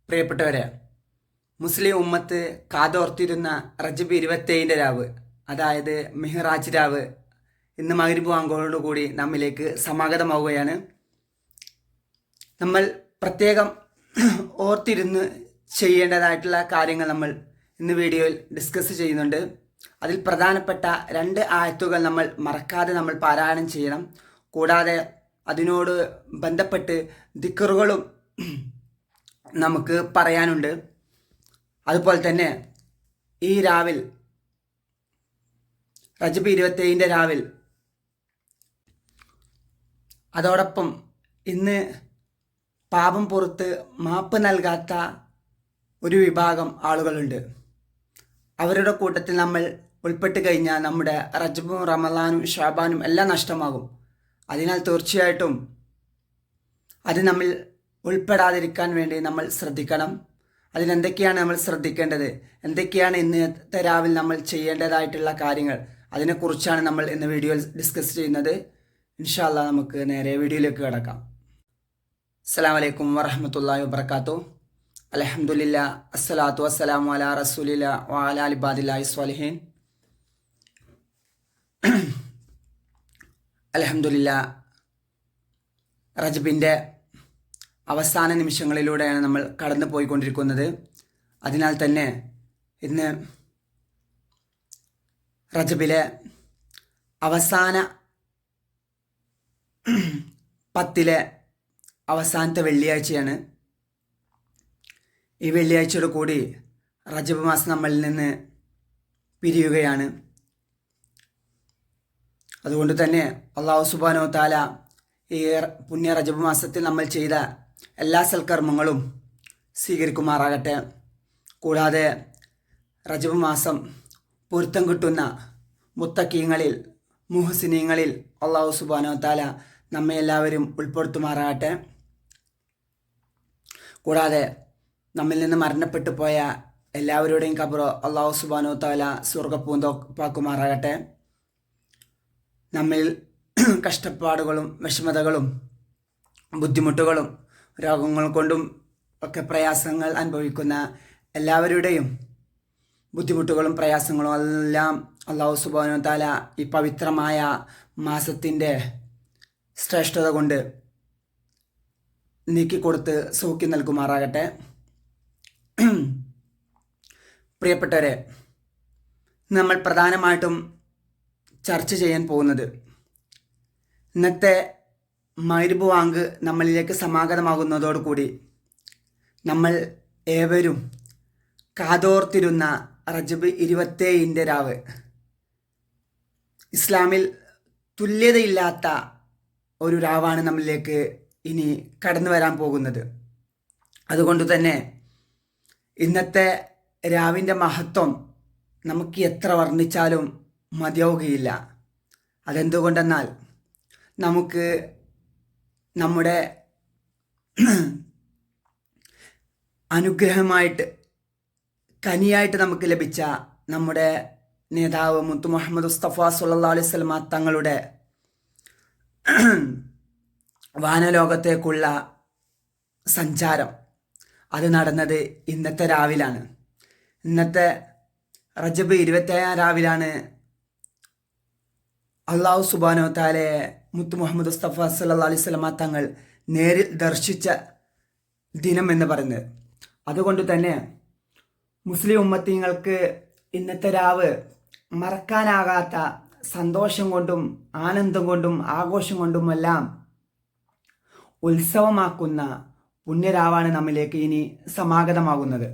പ്രിയപ്പെട്ടവരെ, മുസ്ലിം ഉമ്മത്ത് കാതോർത്തിരുന്ന റജബ് 27 രാവ്, അതായത് മിഹ്റാജ് രാവ്, ഇന്ന് മഗ്‌രിബ് ബാങ്കോടുകൂടി നമ്മിലേക്ക് സമാഗതമാവുകയാണ്. നമ്മൾ പ്രത്യേകം ഓർത്തിരുന്ന് ചെയ്യേണ്ടതായിട്ടുള്ള കാര്യങ്ങൾ നമ്മൾ ഇന്ന് വീഡിയോയിൽ ഡിസ്കസ് ചെയ്യുന്നുണ്ട്. അതിൽ പ്രധാനപ്പെട്ട 2 ആയത്തുകൾ നമ്മൾ മറക്കാതെ നമ്മൾ പാരായണം ചെയ്യണം. കൂടാതെ അതിനോട് ബന്ധപ്പെട്ട് ദിക്റുകളും നമുക്ക് പറയാനുണ്ട്. അതുപോലെ തന്നെ ഈ രാവിൽ, റജബ് 27 രാവിൽ, അതോടൊപ്പം ഇന്ന് പാപം പുറത്ത് മാപ്പ് നൽകാത്ത ഒരു വിഭാഗം ആളുകളുണ്ട്. അവരുടെ കൂട്ടത്തിൽ നമ്മൾ ഉൾപ്പെട്ട് കഴിഞ്ഞാൽ നമ്മുടെ റജബും റമളാനും ഷാബാനും എല്ലാം നഷ്ടമാകും. അതിനാൽ തീർച്ചയായിട്ടും അത് നമ്മൾ ഉൾപ്പെടാതിരിക്കാൻ വേണ്ടി നമ്മൾ ശ്രദ്ധിക്കണം. അതിനെന്തൊക്കെയാണ് നമ്മൾ ശ്രദ്ധിക്കേണ്ടത്, എന്തൊക്കെയാണ് ഇന്നത്തെ രാവിൽ നമ്മൾ ചെയ്യേണ്ടതായിട്ടുള്ള കാര്യങ്ങൾ, അതിനെക്കുറിച്ചാണ് നമ്മൾ ഇന്ന് വീഡിയോയിൽ ഡിസ്കസ് ചെയ്യുന്നത്. ഇൻഷാ അല്ലാഹ് നമുക്ക് നേരെ വീഡിയോയിലേക്ക് കിടക്കാം. അസ്സലാമു അലൈക്കും വറഹ്മത്തുള്ളാഹി വബറകാതുഹു. അൽഹംദുലില്ലാ, അസ്സലാത്തു വസ്സലാമു അലാ റസൂലില്ലാ വഅലാ ഇബാദില്ലാഹി സ്വാലിഹീൻ. അൽഹംദുലില്ലാ, റജബിൻ്റെ അവസാന നിമിഷങ്ങളിലൂടെയാണ് നമ്മൾ കടന്നു പോയിക്കൊണ്ടിരിക്കുന്നത്. അതിനാൽ തന്നെ ഇന്ന് റജബിലെ അവസാന 10 അവസാനത്തെ വെള്ളിയാഴ്ചയാണ്. ഈ വെള്ളിയാഴ്ചയോട് കൂടി റജബ് മാസം നമ്മളിൽ നിന്ന് പിരിയുകയാണ്. അതുകൊണ്ട് തന്നെ അല്ലാഹു സുബ്ഹാനഹു വ തആല ഈ പുണ്യ റജബ് മാസത്തിൽ നമ്മൾ ചെയ്ത എല്ലാ സൽക്കർമ്മങ്ങളും സ്വീകരിക്കുമാറാകട്ടെ. കൂടാതെ റജബ് മാസം പൊരുത്തം കിട്ടുന്ന മുത്തക്കീങ്ങളിൽ, മുഹ്സിനീങ്ങളിൽ അല്ലാഹു സുബ്ഹാനഹു വ തആല നമ്മെ എല്ലാവരും ഉൾപ്പെടുത്തുമാറാകട്ടെ. കൂടാതെ നമ്മിൽ നിന്ന് മരണപ്പെട്ടു പോയ എല്ലാവരുടെയും ഖബറോ അല്ലാഹു സുബ്ഹാനഹു വ തആല സ്വർഗ്ഗപ്പൂന്തോപ്പാക്കുമാറാകട്ടെ. നമ്മിൽ കഷ്ടപ്പാടുകളും വിഷമതകളും ബുദ്ധിമുട്ടുകളും രോഗങ്ങൾ കൊണ്ടും ഒക്കെ പ്രയാസങ്ങൾ അനുഭവിക്കുന്ന എല്ലാവരുടെയും ബുദ്ധിമുട്ടുകളും പ്രയാസങ്ങളും എല്ലാം അല്ലാഹു സുബ്ഹാനഹു വ തആല ഈ പവിത്രമായ മാസത്തിൻ്റെ ശ്രേഷ്ഠത കൊണ്ട് നീക്കിക്കൊടുത്ത് സൗഖ്യം നൽകുമാറാകട്ടെ. പ്രിയപ്പെട്ടവരെ, നമ്മൾ പ്രധാനമായിട്ടും ചർച്ച ചെയ്യാൻ പോകുന്നത് ഇന്നത്തെ മഗ്‌രിബ് ബാങ്ക് നമ്മളിലേക്ക് സമാഗതമാകുന്നതോടുകൂടി നമ്മൾ ഏവരും കാതോർത്തിരുന്ന റജബ് 27 രാവ്, ഇസ്ലാമിൽ തുല്യതയില്ലാത്ത ഒരു രാവാണ് നമ്മളിലേക്ക് ഇനി കടന്നു വരാൻ പോകുന്നത്. അതുകൊണ്ട് തന്നെ ഇന്നത്തെ രാവിൻ്റെ മഹത്വം നമുക്ക് എത്ര വർണ്ണിച്ചാലും മതിയാവുകയില്ല. അതെന്തുകൊണ്ടെന്നാൽ നമുക്ക് നമ്മുടെ അനുഗ്രഹമായിട്ട്, കനിയായിട്ട് നമുക്ക് ലഭിച്ച നമ്മുടെ നേതാവ് മുത്ത് മുഹമ്മദ് മുസ്തഫ സ്വല്ലല്ലാഹു അലൈഹി വസല്ലമ തങ്ങളുടെ വാനലോകത്തേക്കുള്ള സഞ്ചാരം അത് നടന്നത് ഇന്നത്തെ രാവിലാണ്. ഇന്നത്തെ റജബ് 27 രാവിലാണ് അല്ലാഹു സുബ്ഹാനഹു വ തആലയെ മുത്ത് മുഹമ്മദ് മുസ്തഫ സല്ലല്ലാഹു അലൈഹി വസല്ലമ തങ്ങൾ നേരിൽ ദർശിച്ച ദിനം എന്ന് പറയുന്നത്. അതുകൊണ്ട് തന്നെ മുസ്ലിം ഉമ്മത്തിങ്ങൾക്ക് ഇന്നത്തെ രാവ് മറക്കാനാകാത്ത സന്തോഷം കൊണ്ടും ആനന്ദം കൊണ്ടും ആഘോഷം കൊണ്ടുമെല്ലാം ഉത്സവമാക്കുന്ന പുണ്യരാവാണ് നമ്മിലേക്ക് ഇനി സമാഗതമാകുന്നത്.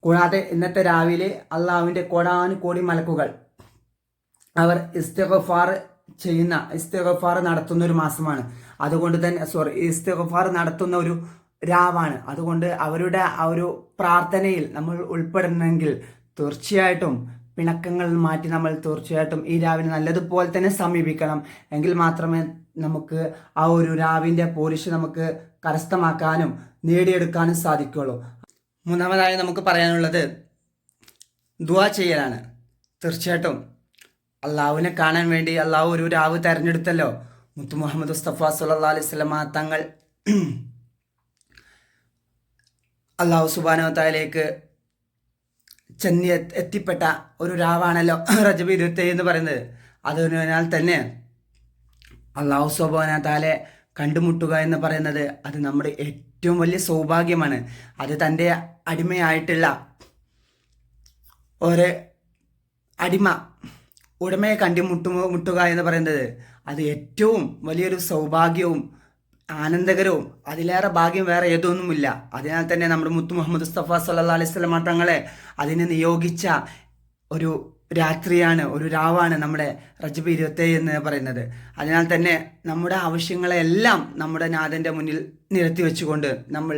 കൂടാതെ ഇന്നത്തെ രാവിലെ അള്ളാഹുവിൻ്റെ കോടാനുകോടി മലക്കുകൾ അവർ ഇസ്തിഗ്ഫാർ നടത്തുന്ന ഒരു മാസമാണ്. അതുകൊണ്ട് തന്നെ ഇസ്തിഗ്ഫാർ നടത്തുന്ന ഒരു രാവാണ്. അതുകൊണ്ട് അവരുടെ ആ ഒരു പ്രാർത്ഥനയിൽ നമ്മൾ ഉൾപ്പെടണമെങ്കിൽ തീർച്ചയായിട്ടും പിണക്കങ്ങൾ മാറ്റി നമ്മൾ തീർച്ചയായിട്ടും ഈ രാവിനെ നല്ലതുപോലെ തന്നെ സമീപിക്കണം. എങ്കിൽ മാത്രമേ നമുക്ക് ആ ഒരു രാവിൻ്റെ പോരിശ് നമുക്ക് കരസ്ഥമാക്കാനും നേടിയെടുക്കാനും സാധിക്കുകയുള്ളൂ. മൂന്നാമതായി നമുക്ക് പറയാനുള്ളത് ദുആ ചെയ്യലാണ്. തീർച്ചയായിട്ടും അള്ളാഹുവിനെ കാണാൻ വേണ്ടി അള്ളാഹു ഒരു രാവ് തെരഞ്ഞെടുത്തല്ലോ. മുത്തു മുഹമ്മദ് മുസ്തഫ സല്ലല്ലാഹു അലൈഹി വസല്ലമ തങ്ങൾ അള്ളാഹു സുബ്ഹാനഹു വ തആലയിലേക്ക് ചെന്നി എത്തിപ്പെട്ട ഒരു രാവാണല്ലോ റജബ് 27 എന്ന് പറയുന്നത്. അതിനാൽ തന്നെ അള്ളാഹു സുബ്ഹാനഹു വ തആലയെ കണ്ടുമുട്ടുക എന്ന് പറയുന്നത് അത് നമ്മുടെ ഏറ്റവും വലിയ സൗഭാഗ്യമാണ്. അത് തൻ്റെ അടിമയായിട്ടുള്ള ഒരു ഉടമയെ മുട്ടുക എന്ന് പറയുന്നത് അത് ഏറ്റവും വലിയൊരു സൗഭാഗ്യവും ആനന്ദകരവും അതിലേറെ ഭാഗ്യം വേറെ ഏതൊന്നുമില്ല. അതിനാൽ തന്നെ നമ്മുടെ മുത്തു മുഹമ്മദ് മുസ്തഫ സല്ലല്ലാഹു അലൈഹി വസല്ലമ തങ്ങളെ അതിനെ നിയോഗിച്ച ഒരു രാത്രിയാണ്, ഒരു രാവാണ് നമ്മുടെ റജബ് 27 എന്ന് പറയുന്നത്. അതിനാൽ തന്നെ നമ്മുടെ ആവശ്യങ്ങളെല്ലാം നമ്മുടെ നാഥൻ്റെ മുന്നിൽ നിരത്തി വെച്ചുകൊണ്ട് നമ്മൾ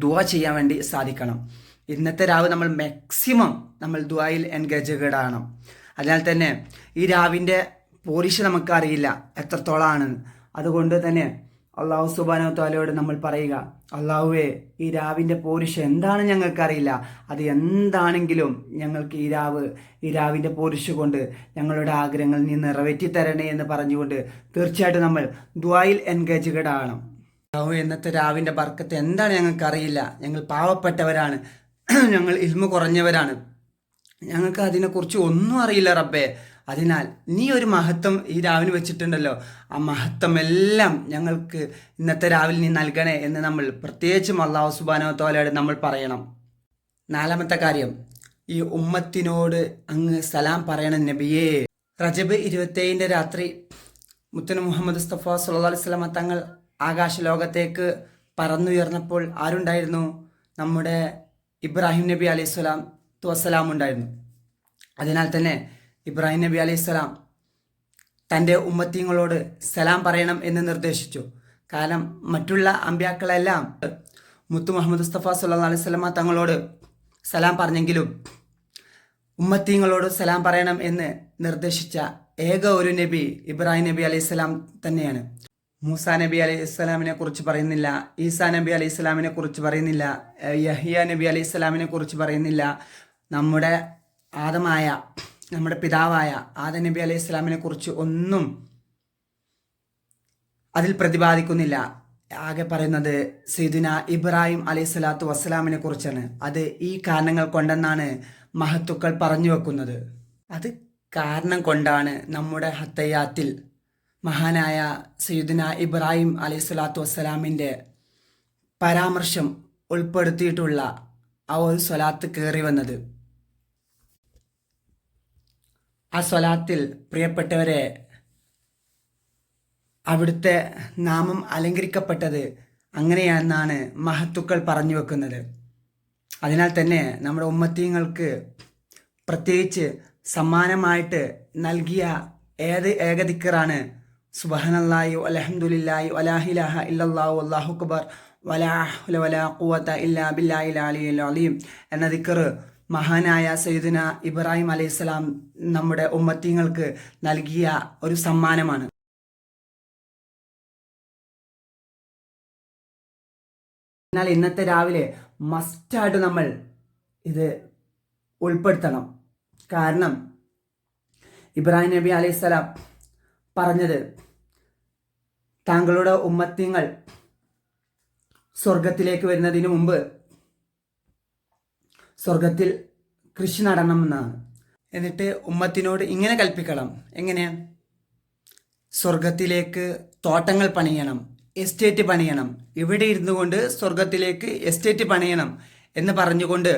ദുആ ചെയ്യാൻ വേണ്ടി സാധിക്കണം. ഇന്നത്തെ രാവ് നമ്മൾ മാക്സിമം നമ്മൾ ദുആയിൽ എൻഗേജഡ് ആകണം. അതിനാൽ തന്നെ ഈ രാവിൻ്റെ പോരിശ നമുക്കറിയില്ല എത്രത്തോളമാണെന്ന്. അതുകൊണ്ട് തന്നെ അള്ളാഹു സുബ്ഹാനഹു വ തആലയോട് നമ്മൾ പറയുക, അള്ളാഹുവേ ഈ രാവിൻ്റെ പോരിശ എന്താണ് ഞങ്ങൾക്കറിയില്ല, അത് എന്താണെങ്കിലും ഞങ്ങൾക്ക് ഈ രാവിൻ്റെ പോരിശ കൊണ്ട് ഞങ്ങളുടെ ആഗ്രഹങ്ങൾ നീ നിറവേറ്റി തരണേ എന്ന് പറഞ്ഞുകൊണ്ട് തീർച്ചയായിട്ടും നമ്മൾ ദുആയിൽ എൻഗേജഡ് ആകണം. അള്ളാഹു ഇന്നത്തെ രാവിൻ്റെ ബർക്കത്ത് എന്താണ് ഞങ്ങൾക്കറിയില്ല, ഞങ്ങൾ പാവപ്പെട്ടവരാണ്, ഞങ്ങൾ ഇൽമു കുറഞ്ഞവരാണ്, ഞങ്ങൾക്ക് അതിനെക്കുറിച്ച് ഒന്നും അറിയില്ല റബ്ബേ. അതിനാൽ നീ ഒരു മഹത്വം ഈ രാവിലെ വെച്ചിട്ടുണ്ടല്ലോ, ആ മഹത്വം എല്ലാം ഞങ്ങൾക്ക് ഇന്നത്തെ രാവിലെ നീ നൽകണേ എന്ന് നമ്മൾ പ്രത്യേകിച്ചും അല്ലാഹു സുബ്ഹാനഹു വ തആലയോട് നമ്മൾ പറയണം. നാലാമത്തെ കാര്യം, ഈ ഉമ്മത്തിനോട് അങ്ങ് സലാം പറയണം നബിയേ. റജബ് 27 രാത്രി മുത്തന മുഹമ്മദ് മുസ്തഫ സല്ലല്ലാഹു അലൈഹി വസല്ലമ തങ്ങൾ ആകാശ ലോകത്തേക്ക് പറന്നുയർന്നപ്പോൾ ആരുണ്ടായിരുന്നു? നമ്മുടെ ഇബ്രാഹിം നബി അലൈഹി സ്വലാത്തു വസ്സലാം ഉണ്ടായിരുന്നു. അതിനാൽ തന്നെ ഇബ്രാഹിം നബി അലൈഹി സ്വലാം തൻ്റെ ഉമ്മത്തീങ്ങളോട് സലാം പറയണം എന്ന് നിർദ്ദേശിച്ചു. കാരണം മറ്റുള്ള അമ്പ്യാക്കളെല്ലാം മുത്തു മുഹമ്മദ് മുസ്തഫ സല്ലല്ലാഹു അലൈഹി വസല്ലമ തങ്ങളോട് സലാം പറഞ്ഞെങ്കിലും ഉമ്മത്തീങ്ങളോട് സലാം പറയണം എന്ന് നിർദ്ദേശിച്ച ഏക ഒരു നബി ഇബ്രാഹിം നബി അലൈഹി സ്വലാം തന്നെയാണ്. മൂസാ നബി അലൈഹി സ്വലാമിനെ കുറിച്ച് പറയുന്നില്ല, ഈസാ നബി അലൈഹി സ്വലാമിനെ കുറിച്ച് പറയുന്നില്ല, യഹ്യ നബി അലൈഹി സ്വലാമിനെ കുറിച്ച് പറയുന്നില്ല, നമ്മുടെ പിതാവായ ആദം നബി അലൈഹി സ്വലാമിനെ കുറിച്ച് ഒന്നും അതിൽ പ്രതിപാദിക്കുന്നില്ല. ആകെ പറയുന്നത് സയ്യിദുന ഇബ്രാഹിം അലൈഹി സ്വലാത്തു വസ്സലാമിനെ കുറിച്ചാണ്. അത് ഈ കാരണങ്ങൾ കൊണ്ടെന്നാണ് മഹത്തുക്കൾ പറഞ്ഞു വെക്കുന്നത്. അത് കാരണം കൊണ്ടാണ് നമ്മുടെ ഹത്തയാത്തിൽ മഹാനായ സയ്യിദുന ഇബ്രാഹിം അലൈഹി സ്വലാത്തു വസ്സലാമിൻ്റെ പരാമർശം ഉൾപ്പെടുത്തിയിട്ടുള്ള ആ ഒരു സ്വലാത്ത് കയറി വന്നത്. ആ സ്വലാത്തിൽ പ്രിയപ്പെട്ടവരെ അവിടുത്തെ നാമം അലങ്കരിക്കപ്പെട്ടത് അങ്ങനെയാണെന്നാണ് മഹത്തുക്കൾ പറഞ്ഞു വെക്കുന്നത്. അതിനാൽ തന്നെ നമ്മുടെ ഉമ്മത്തീങ്ങൾക്ക് പ്രത്യേകിച്ച് സമ്മാനമായിട്ട് നൽകിയ ഏക ദിക്റാണ് സുബ്ഹാനല്ലാഹി വൽഹംദുലില്ലാഹി വലാ ഇലാഹ ഇല്ലല്ലാഹു വല്ലാഹു അക്ബർ വലാ ഹൗല വലാ ഖുവത ഇല്ലാ ബില്ലാഹിൽ അലിയിൽ അലീം എന്ന ദിക്ർ മഹാനായ സയ്യിദുന ഇബ്രാഹിം അലൈഹിസ്സലാം നമ്മുടെ ഉമ്മത്തീങ്ങൾക്ക് നൽകിയ ഒരു സമ്മാനമാണ്. എന്നാൽ ഇന്നത്തെ രാവിലെ മസ്റ്റായിട്ട് നമ്മൾ ഇത് ഉൾപ്പെടുത്തണം. കാരണം ഇബ്രാഹിം നബി അലൈഹിസ്സലാം പറഞ്ഞത്, താങ്കളുടെ ഉമ്മത്തീങ്ങൾ സ്വർഗത്തിലേക്ക് വരുന്നതിന് മുമ്പ് സ്വർഗത്തിൽ കൃഷി നടണമെന്നാണ്. എന്നിട്ട് ഉമ്മത്തിനോട് ഇങ്ങനെ കൽപ്പിക്കണം. എങ്ങനെ? സ്വർഗത്തിലേക്ക് തോട്ടങ്ങൾ പണിയണം, എസ്റ്റേറ്റ് പണിയണം, ഇവിടെ ഇരുന്നു കൊണ്ട് സ്വർഗത്തിലേക്ക് എസ്റ്റേറ്റ് പണിയണം എന്ന് പറഞ്ഞുകൊണ്ട്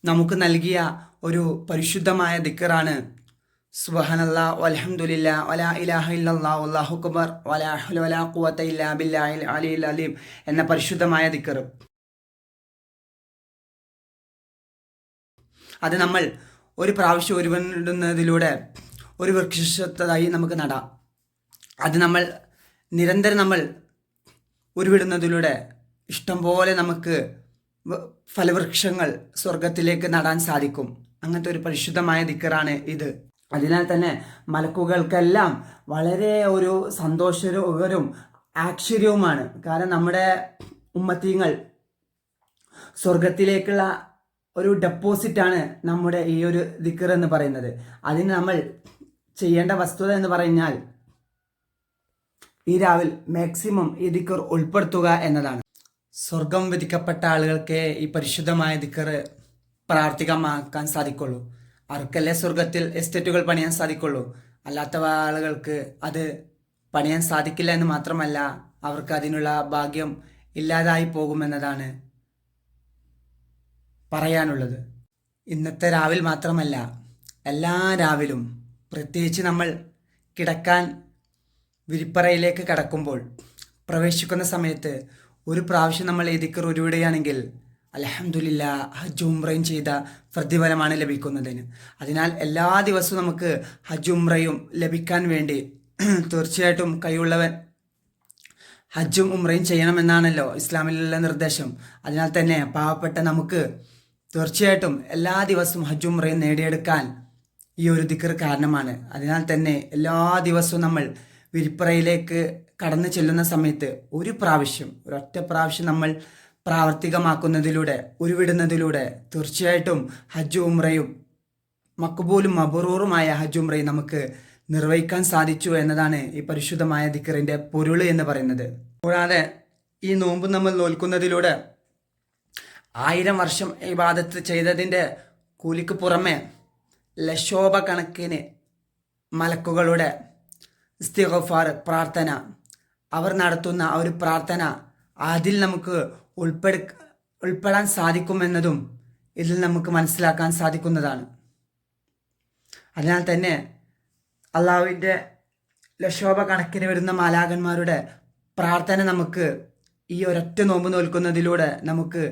നമുക്ക് നൽകിയ ഒരു പരിശുദ്ധമായ ദിക്റാണ് സുബ്ഹാനല്ലാഹ് വൽഹംദുലില്ലാഹി വലാ ഇലാഹ ഇല്ലല്ലാഹു വല്ലാഹു അക്ബർ വലാ ഹൗല വലാ ഖുവത ഇല്ലാ ബില്ലാഹിൽ അലിയിൽ അലീം എന്ന പരിശുദ്ധമായ ദിക്ർ. അത് നമ്മൾ ഒരു പ്രാവശ്യം ഉരുവിടുന്നതിലൂടെ ഒരു വൃക്ഷത്തായി നമുക്ക് നടാം. അത് നമ്മൾ നിരന്തരം നമ്മൾ ഉരുവിടുന്നതിലൂടെ ഇഷ്ടം പോലെ നമുക്ക് ഫലവൃക്ഷങ്ങൾ സ്വർഗത്തിലേക്ക് നടാൻ സാധിക്കും. അങ്ങനത്തെ ഒരു പരിശുദ്ധമായ ദിക്റാണ് ഇത്. അതിനാൽ തന്നെ മലക്കുകൾക്കെല്ലാം വളരെ ഒരു സന്തോഷകരവും ആശ്ചര്യവുമാണ്. കാരണം നമ്മുടെ ഉമ്മത്തീങ്ങൾ സ്വർഗത്തിലേക്കുള്ള ഒരു ഡെപ്പോസിറ്റാണ് നമ്മുടെ ഈ ഒരു ദിക്ർ എന്ന് പറയുന്നത്. അതിന് നമ്മൾ ചെയ്യേണ്ട വസ്തുത എന്ന് പറഞ്ഞാൽ ഈ രാവിൽ മാക്സിമം ഈ ദിക്ർ ഉൾപ്പെടുത്തുക എന്നതാണ്. സ്വർഗം വിധിക്കപ്പെട്ട ആളുകൾക്ക് ഈ പരിശുദ്ധമായ ദിക്ർ പ്രാവർത്തികമാക്കാൻ സാധിക്കുള്ളൂ. അവർക്കല്ലേ സ്വർഗത്തിൽ എസ്റ്റേറ്റുകൾ പണിയാൻ സാധിക്കുള്ളൂ. അല്ലാത്ത ആളുകൾക്ക് അത് പണിയാൻ സാധിക്കില്ല എന്ന് മാത്രമല്ല, അവർക്ക് അതിനുള്ള ഭാഗ്യം ഇല്ലാതായി പോകുമെന്നതാണ് പറയാനുള്ളത്. ഇന്നത്തെ രാവിൽ മാത്രമല്ല, എല്ലാ രാവിലും പ്രത്യേകിച്ച് നമ്മൾ കിടക്കാൻ വിരിപ്പറയിലേക്ക് കടക്കുമ്പോൾ പ്രവേശിക്കുന്ന സമയത്ത് ഒരു പ്രാവശ്യം നമ്മൾ ഈ ദിക്ർ ഉരുവിടുകയാണെങ്കിൽ അൽഹംദുലില്ലാ ഹജ്ജ് ഉംറയും ചെയ്ത പ്രതിഫലമാണ് ലഭിക്കുന്നതിന്. അതിനാൽ എല്ലാ ദിവസവും നമുക്ക് ഹജ്ജ് ഉംറയും ലഭിക്കാൻ വേണ്ടി തീർച്ചയായിട്ടും കഴിവുള്ളവൻ ഹജ്ജും ഉംറയും ചെയ്യണമെന്നാണല്ലോ ഇസ്ലാമിലുള്ള നിർദ്ദേശം. അതിനാൽ തന്നെ പാവപ്പെട്ട നമുക്ക് തീർച്ചയായിട്ടും എല്ലാ ദിവസവും ഹജ്ജും ഉംറയും നേടിയെടുക്കാൻ ഈ ഒരു ദിക്ർ കാരണമാണ്. അതിനാൽ തന്നെ എല്ലാ ദിവസവും നമ്മൾ വിരിപ്പറയിലേക്ക് കടന്നു ചെല്ലുന്ന സമയത്ത് ഒരൊറ്റ പ്രാവശ്യം നമ്മൾ പ്രാവർത്തികമാക്കുന്നതിലൂടെ ഉരുവിടുന്നതിലൂടെ തീർച്ചയായിട്ടും ഹജ്ജ് ഉംറയും മക്ബൂലും മബ്റൂറുമായ ഹജ്ജ് ഉംറയും നമുക്ക് നിർവഹിക്കാൻ സാധിച്ചു എന്നതാണ് ഈ പരിശുദ്ധമായ ദിക്റിന്റെ പൊരുൾ എന്ന് പറയുന്നത്. കൂടാതെ ഈ നോമ്പ് നമ്മൾ നോൽക്കുന്നതിലൂടെ 1000 വർഷം ഇബാദത്ത് ചെയ്തതിൻ്റെ കൂലിക്ക് പുറമെ ലക്ഷോപകണക്കിന് മലക്കുകളുടെ ഇസ്തിഗ്ഫാർ പ്രാർത്ഥന, അവർ നടത്തുന്ന ആ ഒരു പ്രാർത്ഥന അതിൽ നമുക്ക് ഉൾപ്പെടാൻ സാധിക്കുമെന്നതും ഇതിൽ നമുക്ക് മനസ്സിലാക്കാൻ സാധിക്കുന്നതാണ്. അതിനാൽ തന്നെ അള്ളാഹുവിൻ്റെ ലക്ഷോപകണക്കിന് വരുന്ന മാലാഖന്മാരുടെ പ്രാർത്ഥന നമുക്ക് ഈ ഒരൊറ്റ നോമ്പ് നോൽക്കുന്നതിലൂടെ നമുക്ക്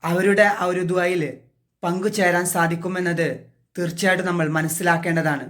അവരുടെ ആ ഒരു ദുആയിൽ പങ്കുചേരാൻ സാധിക്കുമെന്നത് തീർച്ചയായിട്ടും നമ്മൾ മനസ്സിലാക്കേണ്ടതാണ്.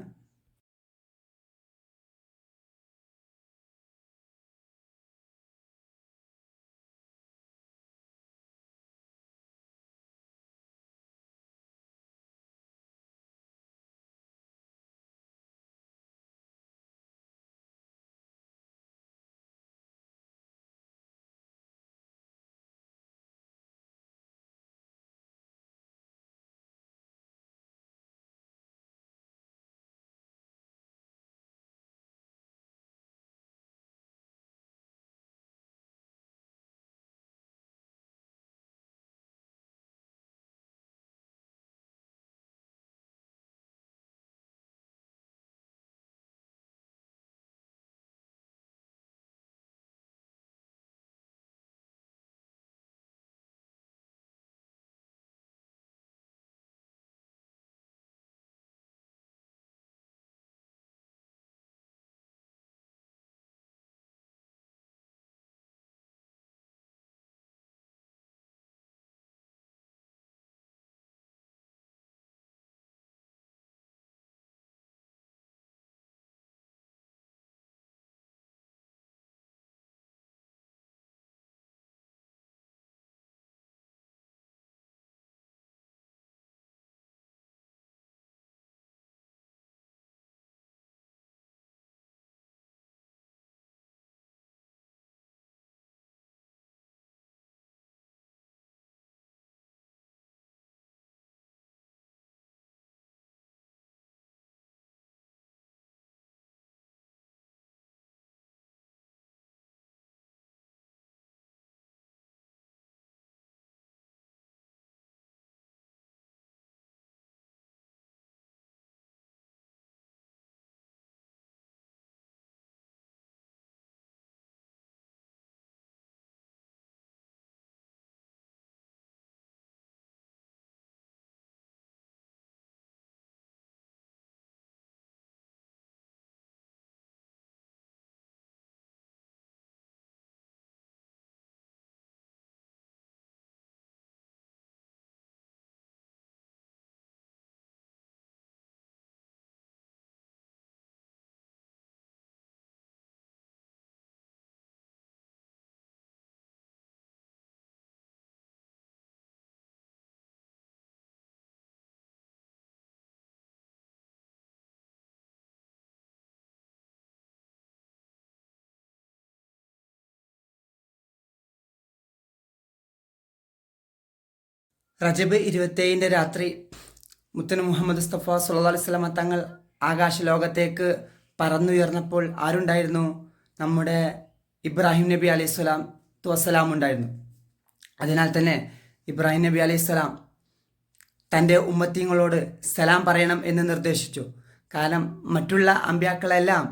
റജബ് 27 രാത്രി മുത്തന് മുഹമ്മദ് മുസ്തഫ സല്ലല്ലാഹു അലൈഹി വസല്ലമ തങ്ങൾ ആകാശലോകത്തേക്ക് പറന്നുയർന്നപ്പോൾ ആരുണ്ടായിരുന്നു? നമ്മുടെ ഇബ്രാഹിം നബി അലൈഹി സ്വലാം ഉണ്ടായിരുന്നു. അതിനാൽ തന്നെ ഇബ്രാഹിം നബി അലൈഹി സ്വലാം തൻ്റെ ഉമ്മത്തീങ്ങളോട് സലാം പറയണം എന്ന് നിർദ്ദേശിച്ചു. കാരണം മറ്റുള്ള അമ്പ്യാക്കളെല്ലാം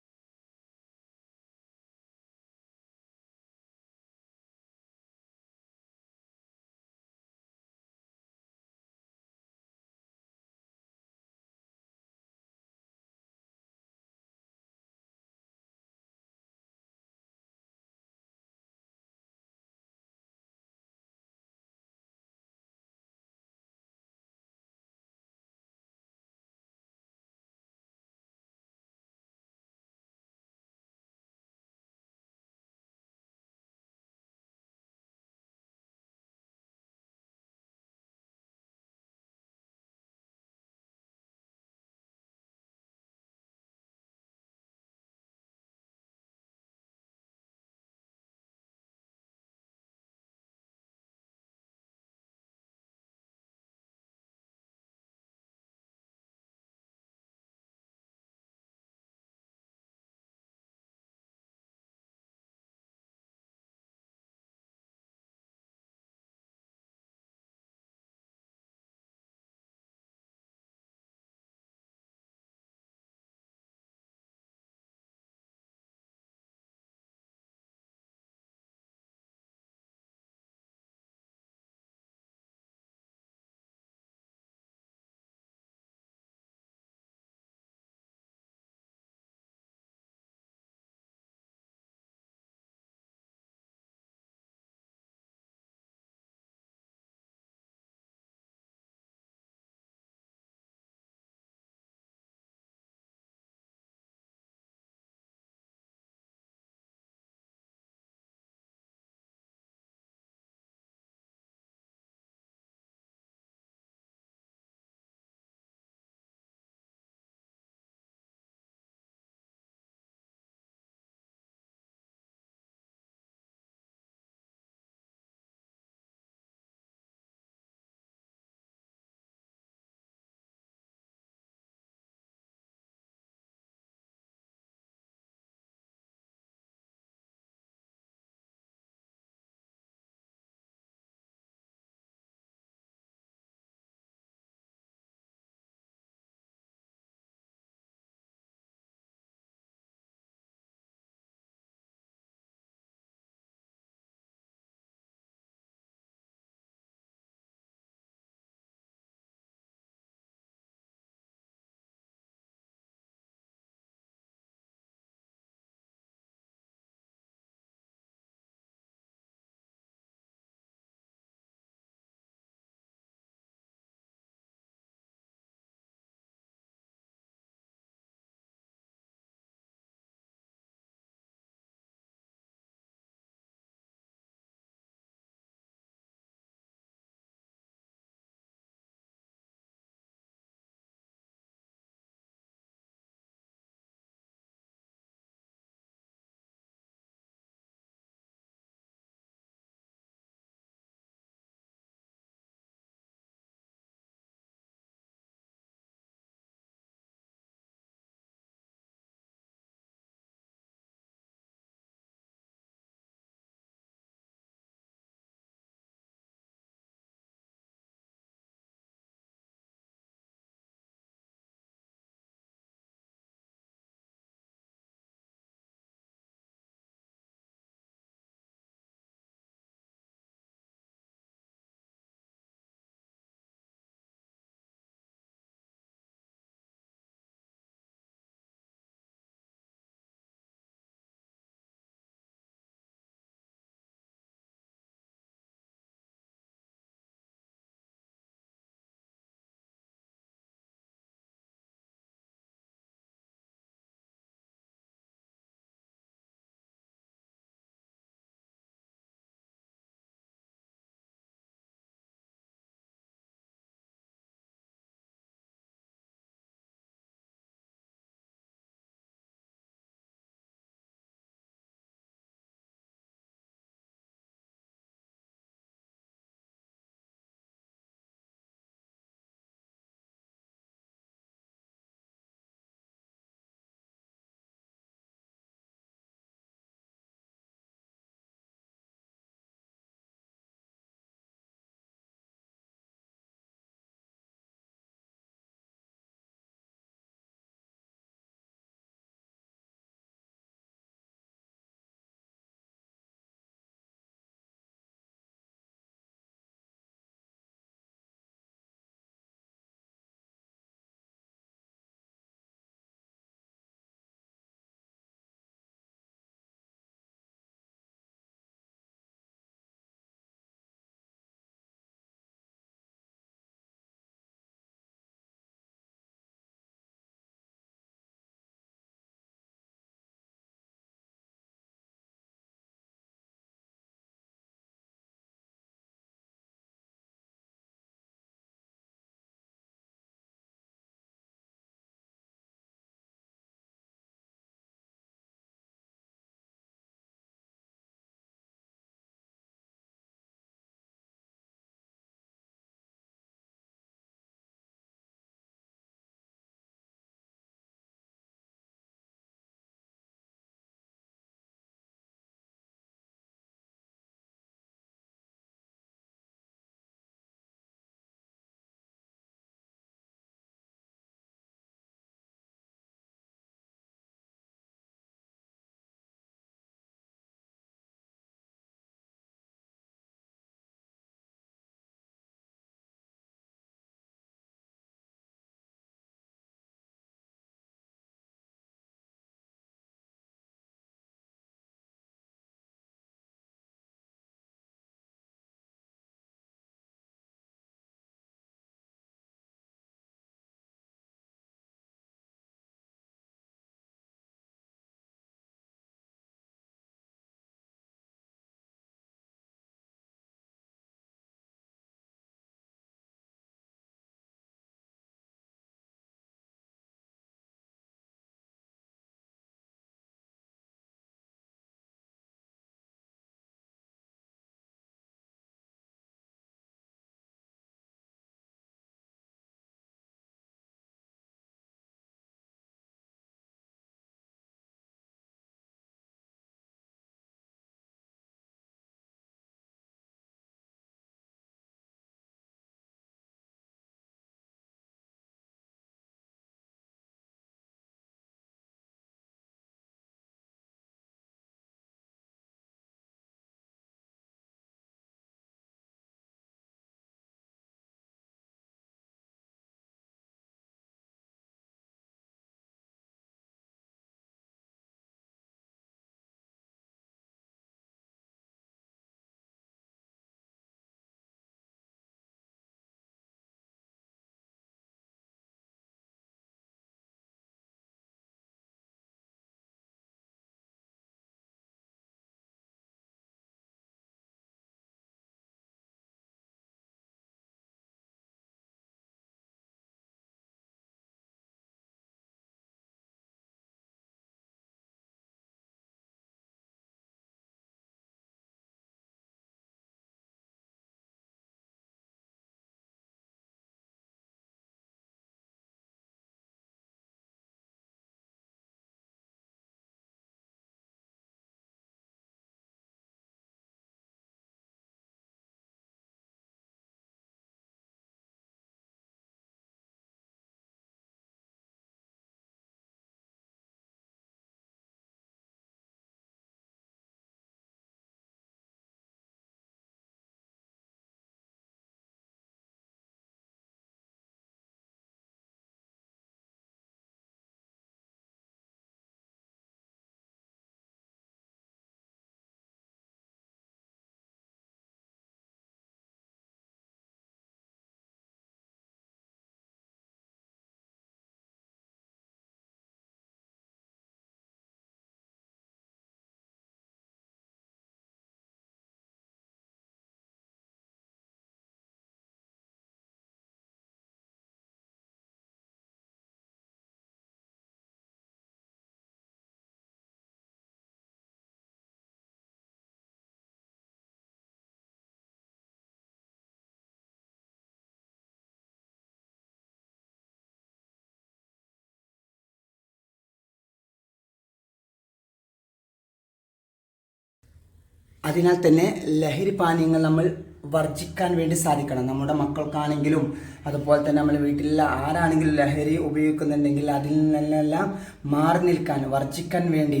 അതിനാൽ തന്നെ ലഹരി പാനീയങ്ങൾ നമ്മൾ വർജിക്കാൻ വേണ്ടി സാധിക്കണം. നമ്മുടെ മക്കൾക്കാണെങ്കിലും അതുപോലെ തന്നെ നമ്മുടെ വീട്ടിലുള്ള ആരാണെങ്കിലും ലഹരി ഉപയോഗിക്കുന്നുണ്ടെങ്കിൽ അതിൽ നിന്നെല്ലാം മാറി നിൽക്കാൻ വർജിക്കാൻ വേണ്ടി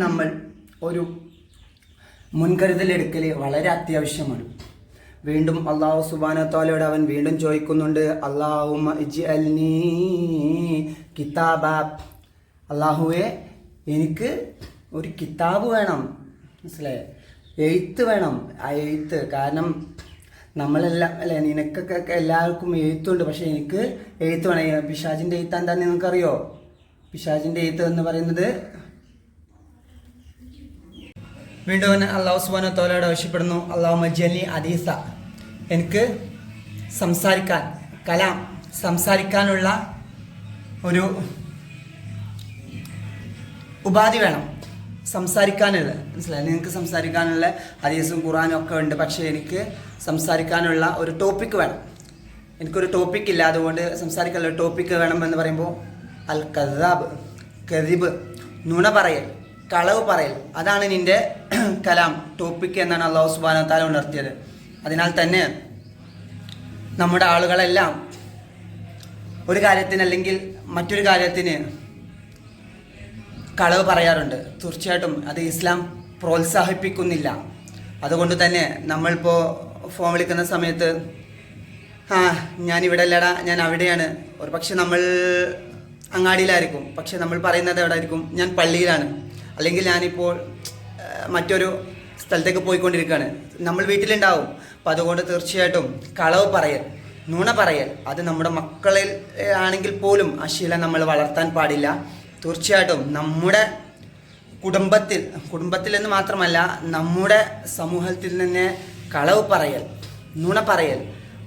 നമ്മൾ ഒരു മുൻകരുതലെടുക്കൽ വളരെ അത്യാവശ്യമാണ്. വീണ്ടും അള്ളാഹു സുബ്ഹാനഹു തആലയോട് അവൻ വീണ്ടും ചോദിക്കുന്നുണ്ട്, അല്ലാഹുമ്മ ഇജ്അൽനീ കിതാബ, അള്ളാഹുവെ എനിക്ക് ഒരു കിതാബ് വേണം, മനസ്സിലായേ, എഴുത്ത് വേണം. ആ എഴുത്ത് കാരണം നമ്മളെല്ലാം അല്ലേ, നിനക്കൊക്കെ എല്ലാവർക്കും എഴുത്തുണ്ട്, പക്ഷെ എനിക്ക് എഴുത്ത് വേണം. പിശാചിൻ്റെ എഴുത്ത് എന്താണെന്ന് നിങ്ങൾക്കറിയോ? പിശാചിൻ്റെ എഴുത്ത് എന്ന് പറയുന്നത് വീണ്ടും അള്ളാഹു സുബ്ഹാനഹു തആലയോട് ആവശ്യപ്പെടുന്നു, അല്ലാഹുമ്മ ഇജ്അൽനി ഹദീസ, എനിക്ക് സംസാരിക്കാൻ കലാം സംസാരിക്കാനുള്ള ഒരു ഉപാധി വേണം, സംസാരിക്കാനുള്ള, മനസ്സിലായി, നിങ്ങൾക്ക് സംസാരിക്കാനുള്ള ഹദീസും ഖുർആനും ഒക്കെ ഉണ്ട്, പക്ഷേ എനിക്ക് സംസാരിക്കാനുള്ള ഒരു ടോപ്പിക്ക് വേണം. എനിക്കൊരു ടോപ്പിക്ക് ഇല്ല, അതുകൊണ്ട് സംസാരിക്കാനുള്ള ടോപ്പിക്ക് വേണം എന്ന് പറയുമ്പോൾ അൽ കദാബ്, കദിബ്, നുണ പറയൽ, കളവ് പറയൽ, അതാണ് നിൻ്റെ കലാം ടോപ്പിക്ക് എന്നാണ് അല്ലാഹു സുബ്ഹാനഹു തആല ഉണർത്തിയത്. അതിനാൽ തന്നെ നമ്മുടെ ആളുകളെല്ലാം ഒരു കാര്യത്തിന് അല്ലെങ്കിൽ മറ്റൊരു കാര്യത്തിന് കളവ് പറയാറുണ്ട്. തീർച്ചയായിട്ടും അത് ഇസ്ലാം പ്രോത്സാഹിപ്പിക്കുന്നില്ല. അതുകൊണ്ട് തന്നെ നമ്മളിപ്പോൾ ഫോൺ വിളിക്കുന്ന സമയത്ത് ഞാനിവിടെ അല്ലടാ, ഞാൻ അവിടെയാണ്, ഒരു പക്ഷെ നമ്മൾ അങ്ങാടിയിലായിരിക്കും, പക്ഷെ നമ്മൾ പറയുന്നത് എവിടെ ആയിരിക്കും, ഞാൻ പള്ളിയിലാണ്, അല്ലെങ്കിൽ ഞാനിപ്പോൾ മറ്റൊരു സ്ഥലത്തേക്ക് പോയിക്കൊണ്ടിരിക്കുകയാണ്, നമ്മൾ വീട്ടിലുണ്ടാവും. അപ്പം അതുകൊണ്ട് തീർച്ചയായിട്ടും കളവ് പറയൽ, നുണ പറയൽ, അത് നമ്മുടെ മക്കളിൽ ആണെങ്കിൽ പോലും ആ ശീലം നമ്മൾ വളർത്താൻ പാടില്ല. തീർച്ചയായിട്ടും നമ്മുടെ കുടുംബത്തിൽ എന്ന് മാത്രമല്ല നമ്മുടെ സമൂഹത്തിൽ തന്നെ കളവ് പറയൽ, നുണ പറയൽ,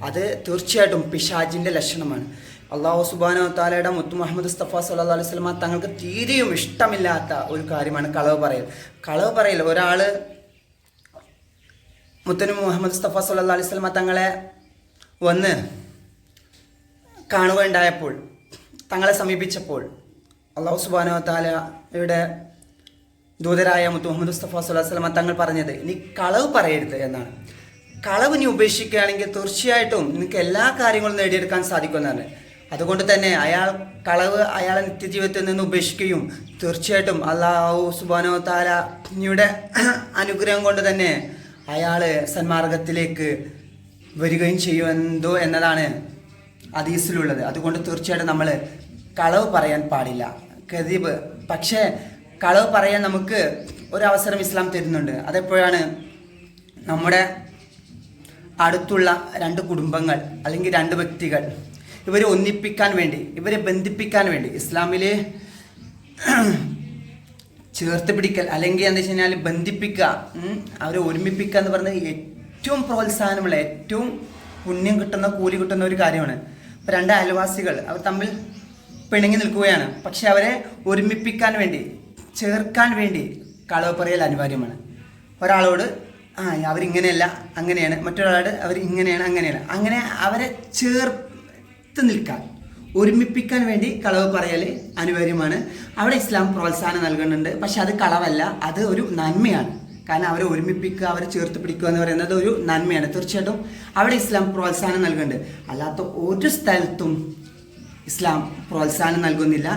അത് തീർച്ചയായിട്ടും പിശാചിൻ്റെ ലക്ഷണമാണ്. അല്ലാഹു സുബ്ഹാനഹു തആലയുടെ മുത്ത് മുഹമ്മദ് മുസ്തഫ സല്ലല്ലാഹു അലൈഹി വസല്ലം തങ്ങൾക്ക് തീരെയും ഇഷ്ടമില്ലാത്ത ഒരു കാര്യമാണ് കളവ് പറയൽ. കളവ് പറയൽ, ഒരാൾ മുത്തനബി മുഹമ്മദ് മുസ്തഫ സല്ലല്ലാഹു അലൈഹി വസല്ലം തങ്ങളെ വന്ന് കാണുകയുണ്ടായപ്പോൾ, തങ്ങളെ സമീപിച്ചപ്പോൾ അല്ലാഹു സുബ്ഹാനഹു തആലയുടെ ദൂതരായ മുത്ത് മുഹമ്മദ് മുസ്തഫ സല്ലല്ലാഹു അലൈഹി വസല്ലം തങ്ങൾ പറഞ്ഞത്, നീ കളവ് പറയരുത് എന്നാണ്. കളവ് നീ ഉപേക്ഷിക്കുകയാണെങ്കിൽ തീർച്ചയായിട്ടും നിനക്ക് എല്ലാ കാര്യങ്ങളും നേടിയെടുക്കാൻ സാധിക്കുന്നതാണ്. അതുകൊണ്ട് തന്നെ അയാളെ നിത്യജീവിതത്തിൽ നിന്ന് ഉപേക്ഷിക്കുകയും തീർച്ചയായിട്ടും അല്ലാഹു സുബ്ഹാനഹു തആലയുടെ അനുഗ്രഹം കൊണ്ട് തന്നെ അയാൾ സന്മാർഗത്തിലേക്ക് വരികയും ചെയ്യുമെന്തോ എന്നതാണ് ഹദീസിലുള്ളത്. അതുകൊണ്ട് തീർച്ചയായിട്ടും നമ്മൾ കളവ് പറയാൻ പാടില്ല, കദിബ്. പക്ഷേ കളവ് പറയാൻ നമുക്ക് ഒരവസരം ഇസ്ലാം തരുന്നുണ്ട്. അതെപ്പോഴാണ്? നമ്മുടെ അടുത്തുള്ള രണ്ട് കുടുംബങ്ങൾ അല്ലെങ്കിൽ രണ്ട് വ്യക്തികൾ, ഇവരെ ഒന്നിപ്പിക്കാൻ വേണ്ടി, ഇവരെ ബന്ധിപ്പിക്കാൻ വേണ്ടി ഇസ്ലാമിൽ ചേർത്ത് പിടിക്കൽ അല്ലെങ്കിൽ എന്താ വെച്ച് കഴിഞ്ഞാൽ ബന്ധിപ്പിക്കുക, അവരെ ഒരുമിപ്പിക്കുക എന്ന് പറയുന്നത് ഏറ്റവും പ്രോത്സാഹനമുള്ള, ഏറ്റവും പുണ്യം കിട്ടുന്ന, കൂലി കിട്ടുന്ന ഒരു കാര്യമാണ്. ഇപ്പം രണ്ട് അയൽവാസികൾ അവർ തമ്മിൽ പിണങ്ങി നിൽക്കുകയാണ്, പക്ഷെ അവരെ ഒരുമിപ്പിക്കാൻ വേണ്ടി, ചേർക്കാൻ വേണ്ടി കളവ് പറയൽ അനിവാര്യമാണ്. ഒരാളോട് അവരിങ്ങനെയല്ല അങ്ങനെയാണ്, മറ്റൊരാളോട് അവർ ഇങ്ങനെയാണ് അങ്ങനെയാണ്, അങ്ങനെ അവരെ ചേർത്ത് നിൽക്കാൻ, ഒരുമിപ്പിക്കാൻ വേണ്ടി കളവ് പറയൽ അനിവാര്യമാണ്. അവിടെ ഇസ്ലാം പ്രോത്സാഹനം നൽകുന്നുണ്ട്. പക്ഷെ അത് കളവല്ല, അത് ഒരു നന്മയാണ്. കാരണം അവരെ ഒരുമിപ്പിക്കുക, അവരെ ചേർത്ത് പിടിക്കുക എന്ന് പറയുന്നത് ഒരു നന്മയാണ്. തീർച്ചയായിട്ടും അവിടെ ഇസ്ലാം പ്രോത്സാഹനം നൽകുന്നുണ്ട്. അല്ലാത്ത ഒരു സ്ഥലത്തും ഇസ്ലാം പ്രോത്സാഹനം നൽകുന്നില്ല,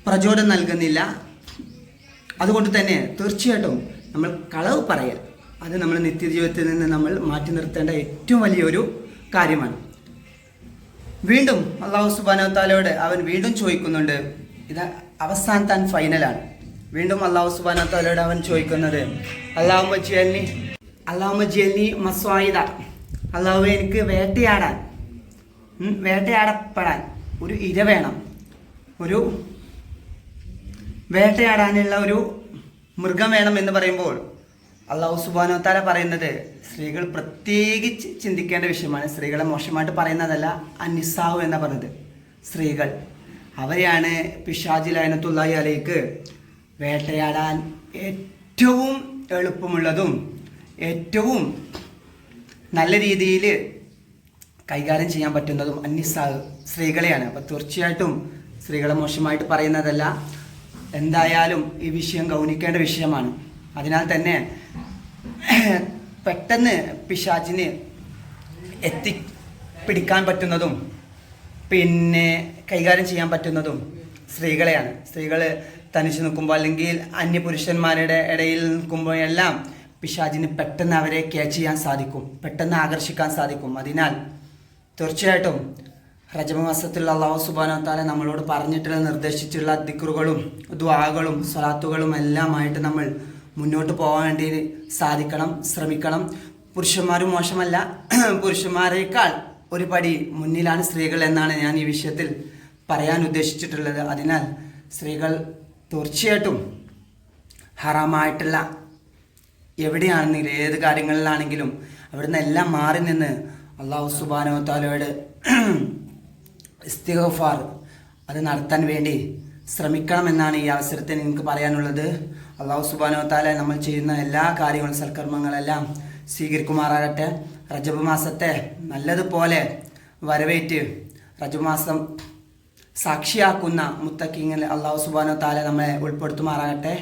പ്രചോദനം നൽകുന്നില്ല. അതുകൊണ്ട് തന്നെ തീർച്ചയായിട്ടും നമ്മൾ കളവ് പറയൽ, അത് നമ്മൾ നിത്യജീവിതത്തിൽ നിന്ന് നമ്മൾ മാറ്റി നിർത്തേണ്ട ഏറ്റവും വലിയൊരു കാര്യമാണ്. വീണ്ടും അല്ലാഹു സുബ്ഹാനഹു തആലയോട് അവൻ വീണ്ടും ചോദിക്കുന്നുണ്ട്. ഇത് അവസാനത്തെ ഫൈനലാണ്. വീണ്ടും അല്ലാഹു സുബ്ഹാനഹു തആലയോട് അവൻ ചോദിക്കുന്നത്, അല്ലാഹുമ്മ ജിഅൽനി മസ്വായിദ, അല്ലാഹു എനിക്ക് വേട്ടയാടപ്പെടാൻ ഒരു ഇര വേണം, ഒരു വേട്ടയാടാനുള്ള ഒരു മൃഗം വേണം എന്ന് പറയുമ്പോൾ അല്ലാഹു സുബ്ഹാനഹു തആല പറയുന്നത് സ്ത്രീകൾ പ്രത്യേകിച്ച് ചിന്തിക്കേണ്ട വിഷയമാണ്. സ്ത്രീകളെ മോശമായിട്ട് പറയുന്നതല്ല, അന്നിസാഹു എന്ന് പറഞ്ഞത് സ്ത്രീകൾ, അവരെയാണ് പിശാചി ലഅനത്തുല്ലാഹി അലൈഹി വേട്ടയാടാൻ ഏറ്റവും എളുപ്പമുള്ളതും ഏറ്റവും നല്ല രീതിയിൽ കൈകാര്യം ചെയ്യാൻ പറ്റുന്നതും അന്നിസാഹ് സ്ത്രീകളെയാണ്. അപ്പോൾ തീർച്ചയായിട്ടും സ്ത്രീകളെ മോശമായിട്ട് പറയുന്നതല്ല, എന്തായാലും ഈ വിഷയം ഗൗനിക്കേണ്ട വിഷയമാണ്. അതിനാൽ തന്നെ പെട്ടെന്ന് പിശാചിന് പിടിക്കാൻ പറ്റുന്നതും പിന്നെ കൈകാര്യം ചെയ്യാൻ പറ്റുന്നതും സ്ത്രീകളെയാണ്. സ്ത്രീകൾ തനിച്ച് നിൽക്കുമ്പോൾ അല്ലെങ്കിൽ അന്യപുരുഷന്മാരുടെ ഇടയിൽ നിൽക്കുമ്പോഴെല്ലാം പിശാചിന് പെട്ടെന്ന് അവരെ ക്യാച്ച് ചെയ്യാൻ സാധിക്കും, പെട്ടെന്ന് ആകർഷിക്കാൻ സാധിക്കും. അതിനാൽ തീർച്ചയായിട്ടും റജബ് മാസത്തിലുള്ള അല്ലാഹു സുബ്ഹാനഹു വ തആല നമ്മളോട് പറഞ്ഞിട്ടുള്ള നിർദ്ദേശിച്ചിട്ടുള്ള ദിക്റുകളും ദുആകളും സ്വലാത്തുകളും എല്ലാമായിട്ട് നമ്മൾ മുന്നോട്ട് പോകാൻ വേണ്ടി സാധിക്കണം, ശ്രമിക്കണം. പുരുഷന്മാരും മോശമല്ല, പുരുഷന്മാരെക്കാൾ ഒരു പടി മുന്നിലാണ് സ്ത്രീകൾ എന്നാണ് ഞാൻ ഈ വിഷയത്തിൽ പറയാൻ ഉദ്ദേശിച്ചിട്ടുള്ളത്. അതിനാൽ സ്ത്രീകൾ തീർച്ചയായിട്ടും ഹറാമായിട്ടുള്ള എവിടെയാണെങ്കിലും ഏത് കാര്യങ്ങളിലാണെങ്കിലും അവിടുന്ന് എല്ലാം മാറി നിന്ന് അല്ലാഹു സുബ്ഹാനഹു വ തആലയോട് ഇസ്തിഗ്ഫാർ അത് നടത്താൻ വേണ്ടി ശ്രമിക്കണമെന്നാണ് ഈ അവസരത്തിൽ എനിക്ക് പറയാനുള്ളത്. അല്ലാഹു സുബ്ഹാനഹു വ തആല നമ്മൾ ചെയ്യുന്ന എല്ലാ കാര്യങ്ങളും സൽക്കർമ്മങ്ങളെല്ലാം സ്വീകരിക്കുമാറാകട്ടെ. റജബ് മാസത്തെ നല്ലതുപോലെ വരവേറ്റ് റജബ് മാസം സാക്ഷിയാക്കുന്ന മുത്തക്കിങ്ങളിൽ അല്ലാഹു സുബ്ഹാനഹു വ തആല നമ്മളെ ഉൾപ്പെടുത്തുമാറാകട്ടെ.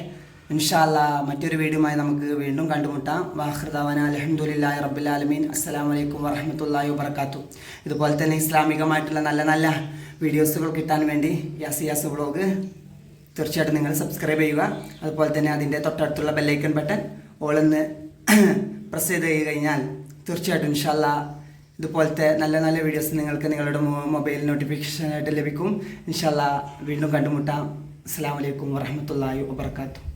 ഇൻഷാ അല്ലാഹ് മറ്റൊരു വീഡിയോയുമായി നമുക്ക് വീണ്ടും കണ്ടുമുട്ടാം. വാഖിറു ദഅവാനാ അൽഹംദുലില്ലാഹി റബ്ബിൽ ആലമീൻ. അസ്സലാമു അലൈക്കും വറഹ്മത്തുള്ളാഹി വബറകാതുഹു. ഇതുപോലെ തന്നെ ഇസ്ലാമികമായിട്ടുള്ള നല്ല നല്ല വീഡിയോസുകൾ കിട്ടാൻ വേണ്ടി യാസിയാസ് വ്ളോഗ് തീർച്ചയായിട്ടും നിങ്ങൾ സബ്സ്ക്രൈബ് ചെയ്യുക. അതുപോലെ തന്നെ അതിൻ്റെ തൊട്ടടുത്തുള്ള ബെല്ലൈക്കൺ ബട്ടൺ ഓളെന്ന് പ്രസ് ചെയ്ത് കഴിഞ്ഞാൽ തീർച്ചയായിട്ടും ഇൻഷാ അല്ലാഹ് ഇതുപോലത്തെ നല്ല നല്ല വീഡിയോസ് നിങ്ങൾക്ക് നിങ്ങളുടെ മൊബൈൽ നോട്ടിഫിക്കേഷനായിട്ട് ലഭിക്കും. ഇൻഷാ അല്ലാഹ് വീണ്ടും കണ്ടുമുട്ടാം. അസ്സലാമു അലൈക്കും വറഹ്മത്തുള്ളാഹി വബറകാതുഹു.